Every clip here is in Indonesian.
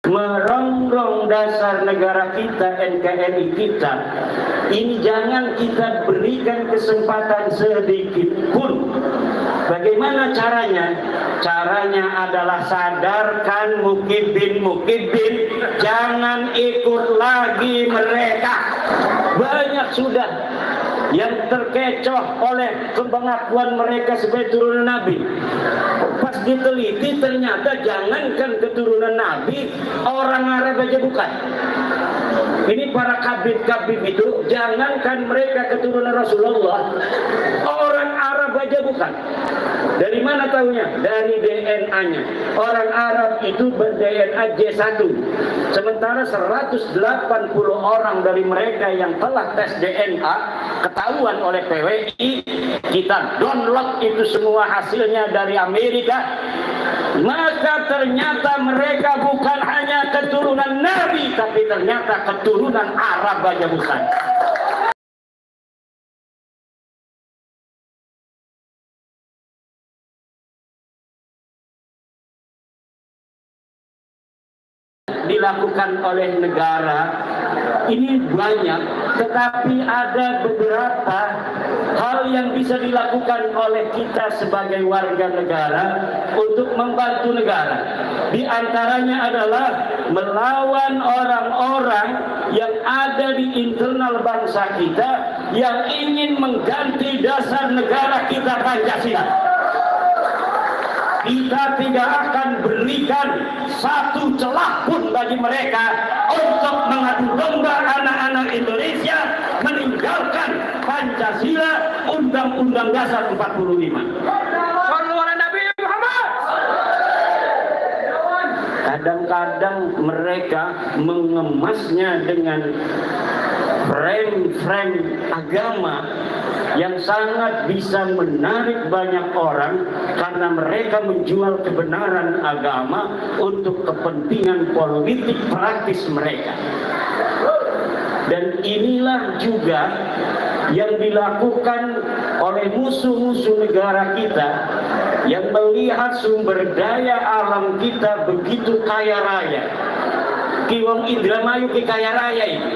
merongrong dasar negara kita, NKRI kita. Ini jangan kita berikan kesempatan sedikit pun. Bagaimana caranya? Caranya adalah sadarkan mukibin, jangan ikut lagi mereka. Banyak sudah yang terkecoh oleh pengakuan mereka sebagai turunan Nabi. Pas diteliti ternyata jangankan keturunan Nabi, orang Arab aja bukan. Ini para kabid-kabid itu, jangankan mereka keturunan Rasulullah, orang Arab aja bukan. Dari mana tahunya? Dari DNA-nya. Orang Arab itu ber-DNA J1. Sementara 180 orang dari mereka yang telah tes DNA ketahuan oleh PWI, kita download itu semua hasilnya dari Amerika. Maka ternyata mereka bukan hanya keturunan Nabi, tapi ternyata keturunan Arab aja bukan. Dilakukan oleh negara ini banyak, tetapi ada beberapa hal yang bisa dilakukan oleh kita sebagai warga negara untuk membantu negara. Di antaranya adalah melawan orang-orang yang ada di internal bangsa kita yang ingin mengganti dasar negara kita, Pancasila. Kita tidak akan berikan satu celah pun bagi mereka untuk mengadu domba anak-anak Indonesia meninggalkan Pancasila, Undang-Undang Dasar 45. Kadang-kadang mereka mengemasnya dengan frame-frame agama yang sangat bisa menarik banyak orang karena mereka menjual kebenaran agama untuk kepentingan politik praktis mereka. Dan inilah juga yang dilakukan oleh musuh-musuh negara kita yang melihat sumber daya alam kita begitu kaya raya. Kiwong Indramayu ki kaya raya ini.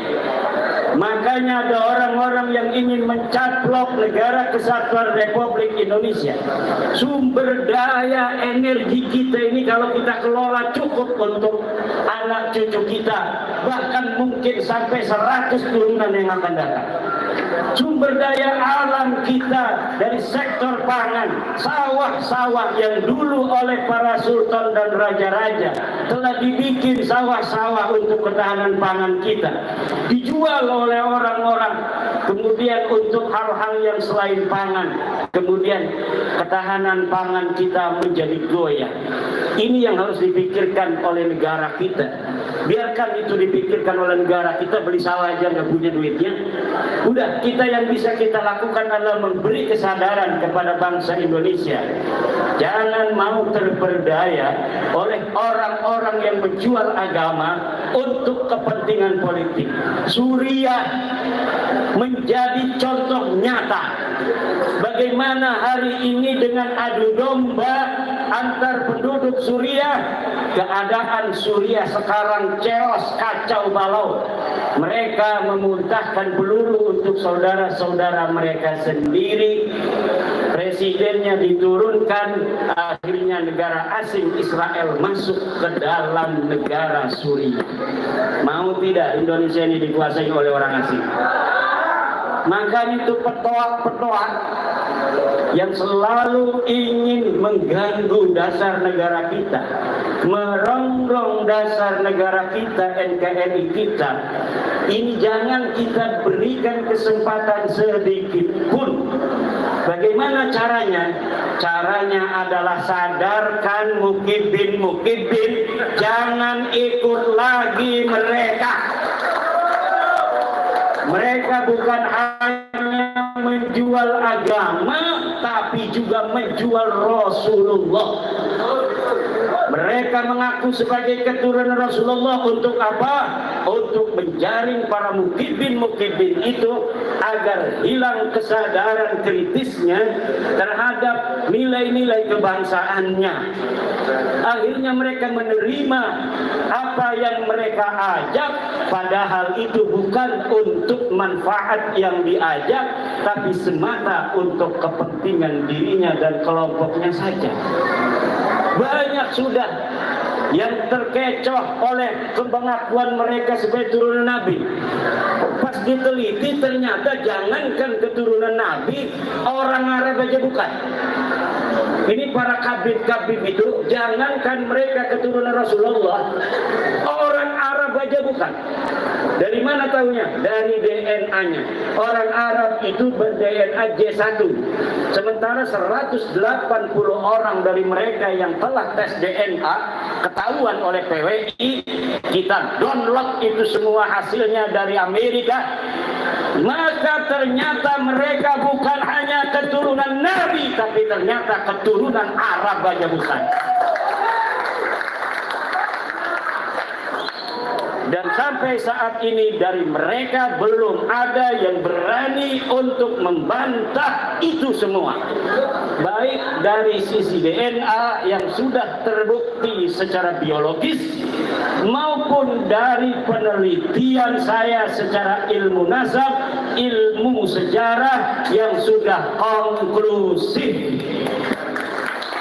Makanya ada orang-orang yang ingin mencaplok negara kesatuan Republik Indonesia. Sumber daya energi kita ini kalau kita kelola cukup untuk anak cucu kita, bahkan mungkin sampai 100 turunan yang akan datang. Sumber daya alam kita dari sektor pangan, sawah-sawah yang dulu oleh para sultan dan raja-raja telah dibikin sawah-sawah untuk ketahanan pangan kita, dijual oleh orang-orang kemudian untuk hal-hal yang selain pangan, kemudian ketahanan pangan kita menjadi goyah. Ini yang harus dipikirkan oleh negara kita. Biarkan itu dipikirkan oleh negara kita, beli sawah aja nggak punya duitnya. Udah, kita yang bisa kita lakukan adalah memberi kesadaran kepada bangsa Indonesia. Jangan mau terperdaya oleh orang-orang yang menjual agama untuk kepentingan politik. Suriah menjadi contoh nyata bagaimana hari ini dengan adu domba antar penduduk Suriah, keadaan Suriah sekarang chaos, kacau balau. Mereka memuntahkan peluru untuk saudara-saudara mereka sendiri. Presidennya diturunkan, akhirnya negara asing Israel masuk ke dalam negara Suriah. Mau tidak Indonesia ini dikuasai oleh orang asing? Maka itu petoak-petoak yang selalu ingin mengganggu dasar negara kita, merongrong dasar negara kita, NKRI kita. Ini jangan kita berikan kesempatan sedikit pun. Bagaimana caranya? Caranya adalah sadarkan mukibin, jangan ikut lagi mereka. Mereka bukan hanya menjual agama, tapi juga menjual Rasulullah. Mereka mengaku sebagai keturunan Rasulullah untuk apa? untuk menjaring para mukibin itu agar hilang kesadaran kritisnya terhadap nilai-nilai kebangsaannya. Akhirnya mereka menerima apa yang mereka ajak, padahal itu bukan untuk manfaat yang diajak, tapi semata untuk kepentingan dirinya dan kelompoknya saja. Banyak sudah yang terkecoh oleh pengakuan mereka sebagai turunan Nabi. Pas diteliti ternyata jangankan keturunan Nabi, orang Arab aja bukan. Ini para kabid-kabid itu, jangankan mereka keturunan Rasulullah, orang Arab aja bukan. Dari mana tahunya? Dari DNA-nya. Orang Arab itu ber-DNA J1. Sementara 180 orang dari mereka yang telah tes DNA ketahuan oleh PWI, kita download itu semua hasilnya dari Amerika. Maka ternyata mereka bukan hanya keturunan Nabi, tapi ternyata keturunan Arab aja bukan. Dan sampai saat ini dari mereka belum ada yang berani untuk membantah itu semua. Baik dari sisi DNA yang sudah terbukti secara biologis, maupun dari penelitian saya secara ilmu nasab, ilmu sejarah yang sudah konklusif.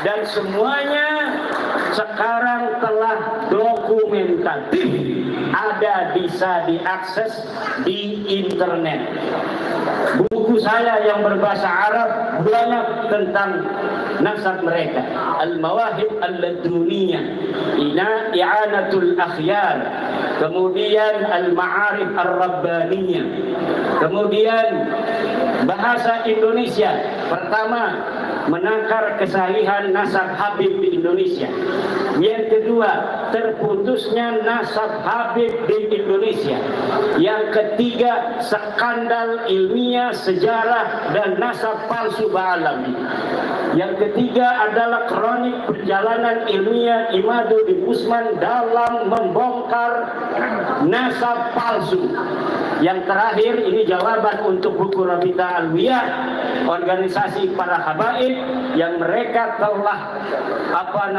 Dan semuanya sekarang telah dokumentatif, ada bisa diakses di internet. Buku saya yang berbahasa Arab banyak tentang nasab mereka. Al-Mawahib Al-Laduniyah, I'anatul Akhyar, kemudian Al-Ma'arif Ar-Rabbaniyah, kemudian bahasa Indonesia. Pertama, menakar kesahihan nasab Habib di Indonesia. Yang kedua, terputusnya nasab Habib di Indonesia. Yang ketiga, skandal ilmiah, sejarah, dan nasab palsu Ba'alawi. Yang ketiga adalah kronik perjalanan ilmiah Imaduddin Usman dalam membongkar nasab palsu. Yang terakhir, ini jawaban untuk buku Rabita Alwiyah, organisasi para habaib yang mereka telah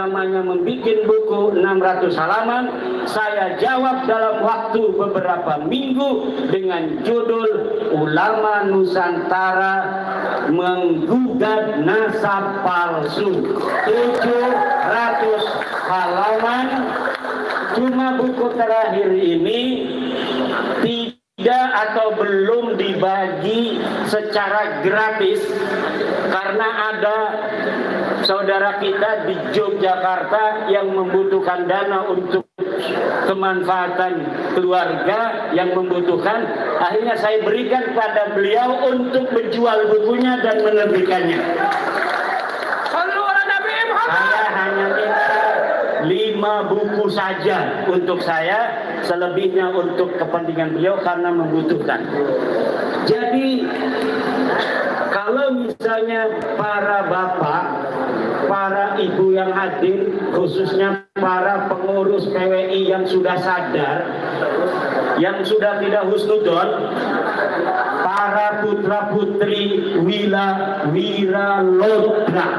membuat buku 600 halaman. Saya jawab dalam waktu beberapa minggu dengan judul Ulama Nusantara Menggugat Nasab Palsu. 700 halaman. Cuma buku terakhir ini tidak atau belum dibagi secara gratis karena ada saudara kita di Yogyakarta yang membutuhkan dana untuk kemanfaatan keluarga yang membutuhkan. Akhirnya saya berikan pada beliau untuk menjual bukunya dan menerbitkannya. Saya hanya minta 5 buku saja untuk saya, selebihnya untuk kepentingan beliau karena membutuhkan. Jadi kalau misalnya para bapak, para ibu yang hadir, khususnya para pengurus PWI yang sudah sadar, yang sudah tidak husnudon, para putra-putri Wiralodra.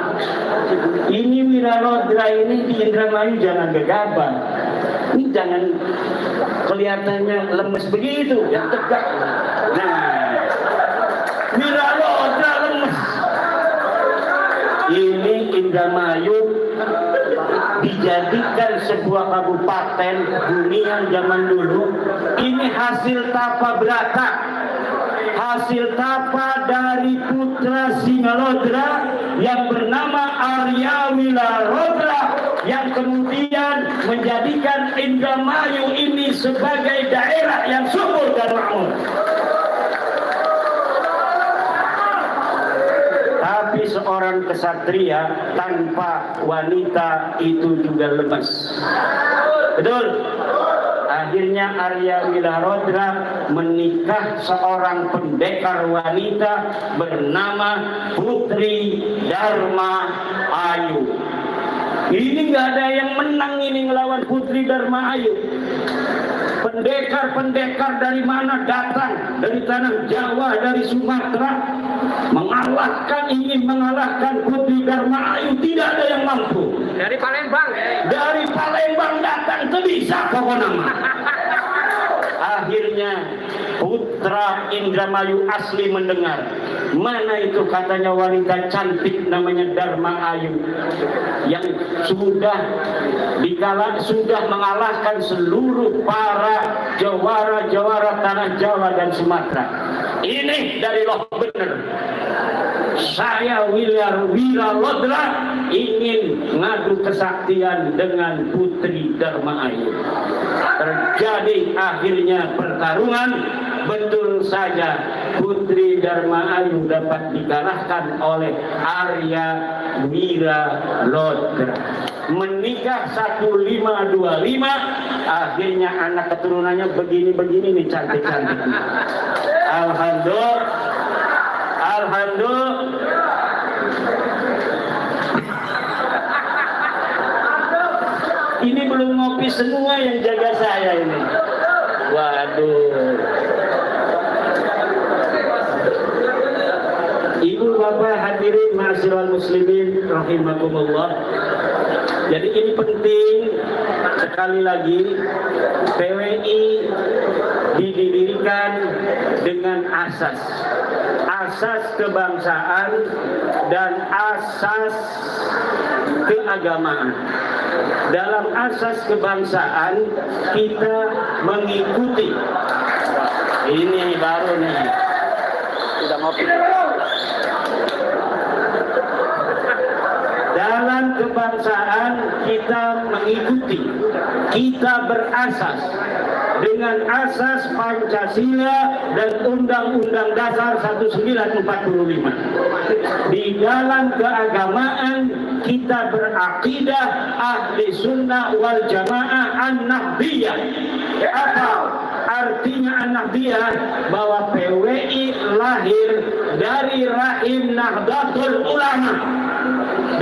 Ini Wiralodra ini di Indramayu jangan gegabah. Ini jangan kelihatannya lemes begitu, yang tegak. Nah, Wiralodra lemes. Ini Indramayu dijadikan sebuah kabupaten hunian zaman dulu. Ini hasil tapa berata, hasil tapa dari putra Singalodra yang bernama Arya Wiralodra, yang kemudian menjadikan Indramayu ini sebagai daerah yang subur dan makmur. Tapi seorang kesatria tanpa wanita itu juga lemas. Betul? Akhirnya Arya Wiralodra menikah seorang pendekar wanita bernama Putri Dharma Ayu. Ini nggak ada yang menang ini ngelawan Putri Dharma Ayu. Pendekar-pendekar dari mana datang? Dari tanah Jawa, dari Sumatera, ingin mengalahkan Putri Dharma Ayu, tidak ada yang mampu. Dari Palembang ya? Dari Palembang datang, itu bisa pokoknya. Akhirnya putra Indramayu asli mendengar, mana itu katanya wanita cantik namanya Dharma Ayu yang sudah mengalahkan seluruh para jawara tanah Jawa dan Sumatera. Ini dari loh bener. Saya Wira Lodra ingin ngadu kesaktian dengan Putri Dharma Ayu. Terjadi akhirnya pertarungan. Betul saja Putri Dharma Ayu dapat dikalahkan oleh Arya Wira Lodra. Menikah 1525, akhirnya anak keturunannya begini-begini nih, cantik-cantik. Alhamdulillah. Ini belum ngopi semua yang jaga saya ini. Waduh. Ibu bapak hadirin ma'asyiral muslimin rahimakumullah. Jadi ini penting sekali lagi, PWI didirikan dengan asas kebangsaan dan asas keagamaan. Dalam asas kebangsaan kita mengikuti, ini baru nih, sudah ngopi. Dalam kebangsaan kita mengikuti, kita berasas dengan asas Pancasila dan Undang-Undang Dasar 1945. Di dalam keagamaan kita berakidah ahli sunnah wal jamaah an-nahdiyah. Apa artinya an-nahdiyah? Bahwa PWI lahir dari rahim Nahdlatul Ulama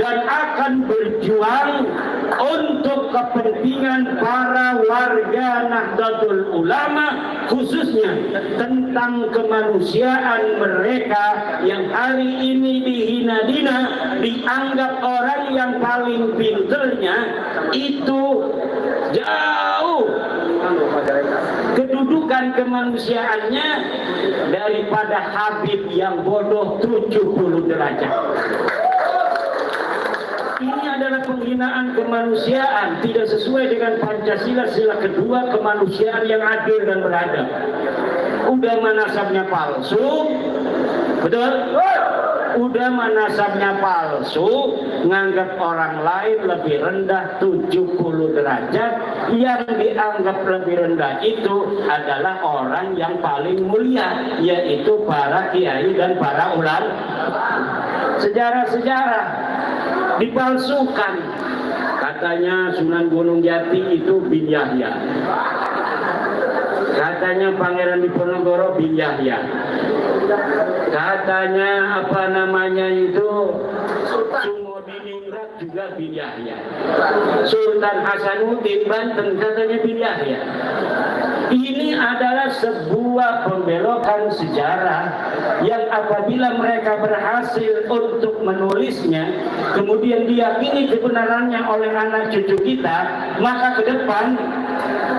dan akan berjuang untuk kepentingan para warga Nahdlatul Ulama, khususnya tentang kemanusiaan mereka yang hari ini dihina-hina, dianggap orang yang paling pinternya itu jauh kedudukan kemanusiaannya daripada Habib yang bodoh 70 derajat. Ini adalah penghinaan kemanusiaan, tidak sesuai dengan Pancasila sila kedua, kemanusiaan yang adil dan beradab. Udah manasabnya palsu, betul? Udah manasabnya palsu, nganggap orang lain lebih rendah 70 derajat. Yang dianggap lebih rendah itu adalah orang yang paling mulia, yaitu para kiai dan para ulama. Sejarah-sejarah dipalsukan. Katanya Sunan Gunung Jati itu bin Yahya. Katanya Pangeran Diponegoro bin Yahya. Katanya apa namanya itu Sumodiningrat juga bin Yahya. Sultan Hasanuddin Banten katanya bin Yahya. Ini adalah sebuah pembelokan sejarah yang apabila mereka berhasil untuk menulisnya, kemudian diyakini kebenarannya oleh anak cucu kita, maka ke depan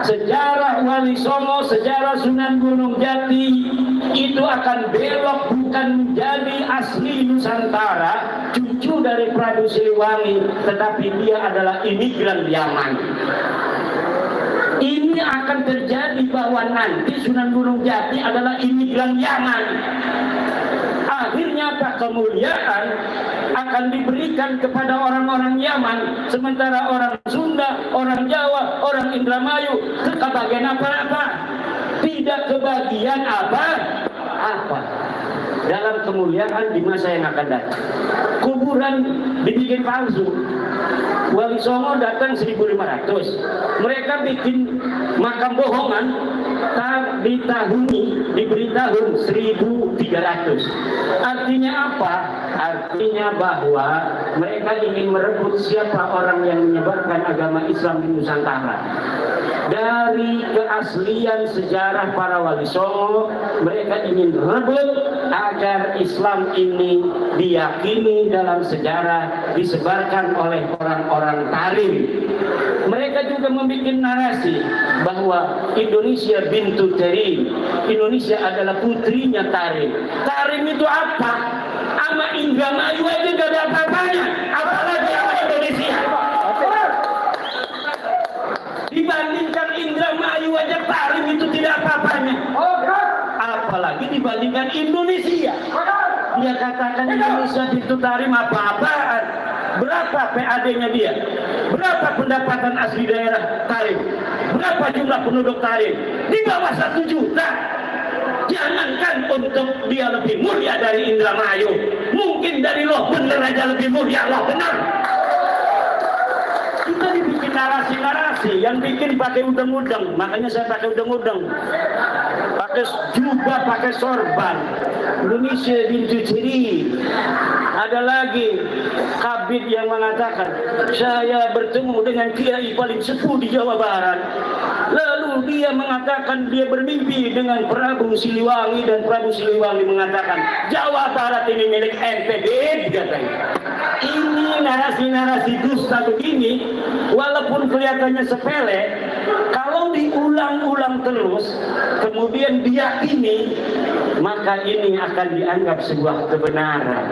sejarah Wali Songo, sejarah Sunan Gunung Jati itu akan belok, bukan menjadi asli Nusantara, cucu dari Prabu Siliwangi, tetapi dia adalah imigran Yaman. Ini akan terjadi bahwa nanti Sunan Gunung Jati adalah imigran Yaman. Akhirnya kemuliaan akan diberikan kepada orang-orang Yaman, sementara orang Sunda, orang Jawa, orang Indramayu kebagian apa-apa. Tidak kebagian apa-apa. Dalam kemuliaan di masa yang akan datang. Kuburan dibikin palsu. Wali Songo datang 1500. Mereka bikin makam bohongan diberi tahun 1300. Artinya apa? Artinya bahwa mereka ingin merebut siapa orang yang menyebarkan agama Islam di Nusantara. Dari keaslian sejarah para wali songo, mereka ingin rebut agar Islam ini diyakini dalam sejarah, disebarkan oleh orang-orang Tarim. Mereka juga membuat narasi bahwa Indonesia bintu Tarim, Indonesia adalah putrinya Tarim. Tarim itu apa? Sama Indramayu aja gak ada apa-apanya, apalagi sama Indonesia. Dibandingkan Indramayu aja Tarim itu tidak apa-apanya, apalagi dibandingkan Indonesia. Dia katakan Indonesia itu Tarim apa-apaan. Berapa PAD-nya dia? Berapa pendapatan asli daerah Tarim? Berapa jumlah penduduk Tarim? Di bawah 1 juta. Jangankan untuk dia lebih mulia dari Indramayu, mungkin dari Loh Bener aja lebih mulia Loh Bener. Kita dibikin narasi-narasi yang bikin pakai udeng-udeng, makanya saya pakai udeng-udeng, pakai jubah, pakai sorban. Indonesia bintu ciri. Ada lagi kabid yang mengatakan saya bertemu dengan kiai paling sepuh di Jawa Barat. Lalu dia mengatakan dia bermimpi dengan Prabu Siliwangi, dan Prabu Siliwangi mengatakan Jawa Barat ini milik NTB, katanya. Ini narasi-narasi dusta begini, walaupun kelihatannya sepele, kalau diulang-ulang terus, kemudian diyakini, maka ini akan dianggap sebuah kebenaran.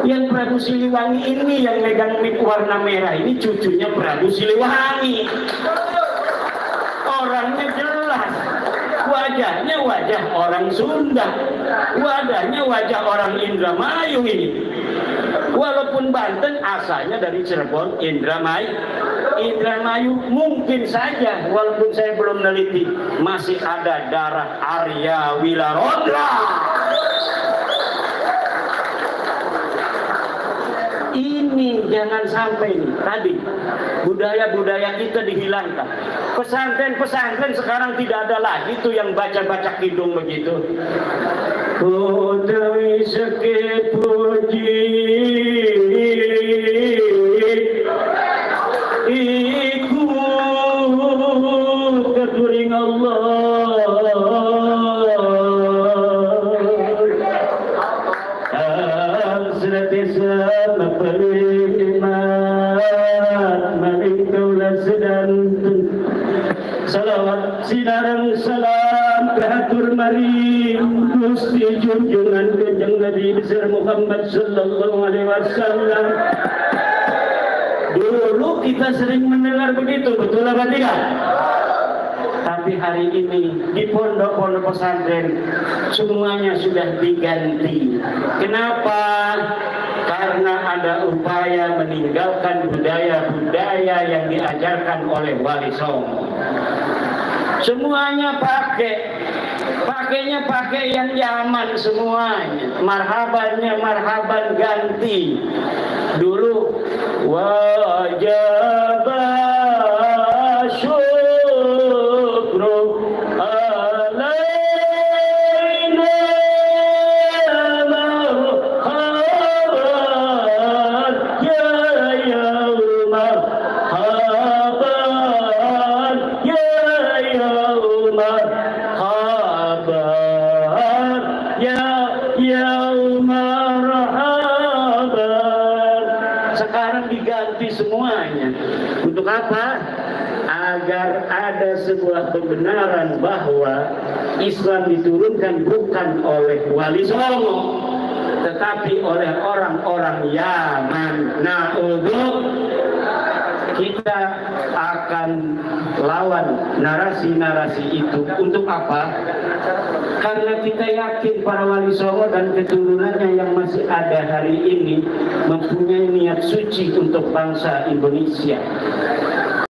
Yang Prabu Siliwangi ini yang megang mic warna merah ini cucunya Prabu Siliwangi. Orangnya jelas, wajahnya wajah orang Sunda, wajahnya wajah orang Indramayu ini. Walaupun Banten asalnya dari Cirebon, Indramayu mungkin saja, walaupun saya belum meneliti, masih ada darah Arya Wilarondra. Ini jangan sampai nih, tadi budaya-budaya kita dihilangkan. Pesantren-pesantren sekarang tidak ada lagi tuh yang baca-baca kidung begitu. Putrawi seke puji iku katuring Allah. Salawat sinarang salam kehatur mari Gusti junjungan Kanjeng Nabi besar Muhammad sallallahu alaihi wasallam. Dulu kita sering mendengar begitu, betul apa tidak? Tapi hari ini di pondok-pondok pesantren semuanya sudah diganti. Kenapa? Karena ada upaya meninggalkan budaya-budaya yang diajarkan oleh Wali Songo. Semuanya pakainya pakai yang zaman semuanya. Marhabannya marhaban ganti. Dulu wajib syukru alaina marhaban ya yaumah haban ya yaumah haban ya yaumah marhaban. Sekarang diganti semuanya. Untuk apa? Agar ada sebuah kebenaran bahwa Islam diturunkan bukan oleh Wali Songo, tetapi oleh orang-orang Yaman. Kita akan lawan narasi-narasi itu. Untuk apa? Karena kita yakin para Wali Songo dan keturunannya yang masih ada hari ini mempunyai niat suci untuk bangsa Indonesia.